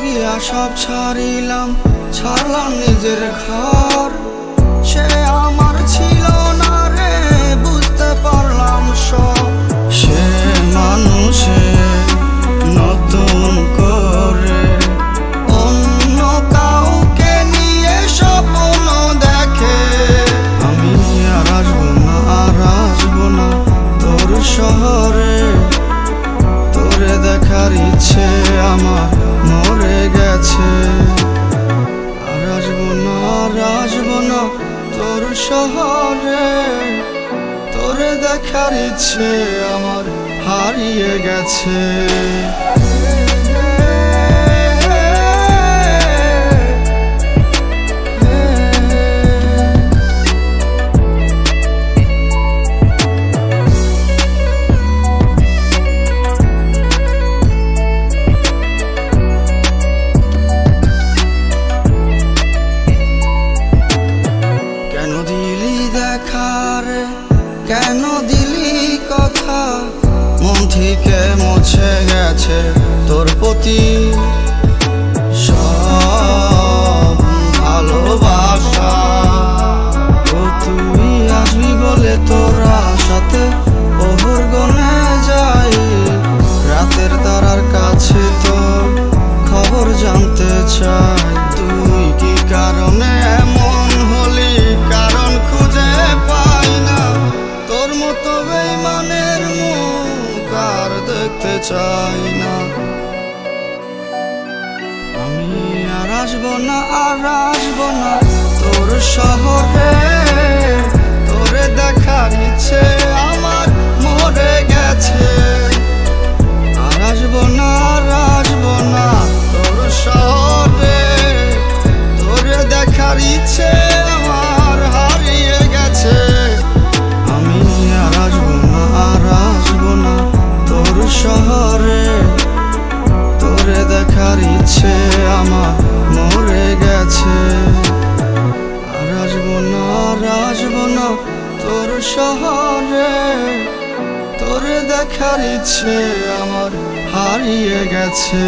করিয়া সব ছাড়িলাম, ছাড়লাম নিজের ঘর। সে আমার ছিল না রে, বুঝতে পারলাম সব। সে মানুষে নতুন করে অন্য কাউকে নিয়ে স্বপ্ন দেখে। আমি আর আসবো না, আর আসবো না তোর শহরে। তোরে দেখার ইচ্ছে আমার মরে গেছে। আর আসবো না, আর আসবো না তোর শহরে। তোরে দেখার ইচ্ছে আমার হারিয়ে গেছে। কেন দিলি কথা, মন থেকে মুছে গেছে তোর প্রতি সব ভালোবাসা। ও তুই আসবি বলে তোরা সাথে ওহর গনে যাই। রাতের তারার কাছে তোর খবর জানতে চাই। তুই কি কারণে এমন হলি, কারণ খুঁজে পাই না। তোর মতো বেঈমানের মুখ আর দেখতে চাই না। আমি আর আসবো না, আর আসবো না তোর শহরে। তোরে দেখার ইচ্ছে আমার মরে গেছে। আর আসবো না, আর আসবো না তোর শহরে। তোরে দেখার ইচ্ছে আমার হারিয়ে গেছে। আমি আর আসবো না, আর আসবো না তোর শহরে। তোরে দেখার ইচ্ছে আমার মরে গেছে। আর আসবো না, আর আসবো না তোর শহরে। তোরে দেখার ইচ্ছে আমার হারিয়ে গেছে।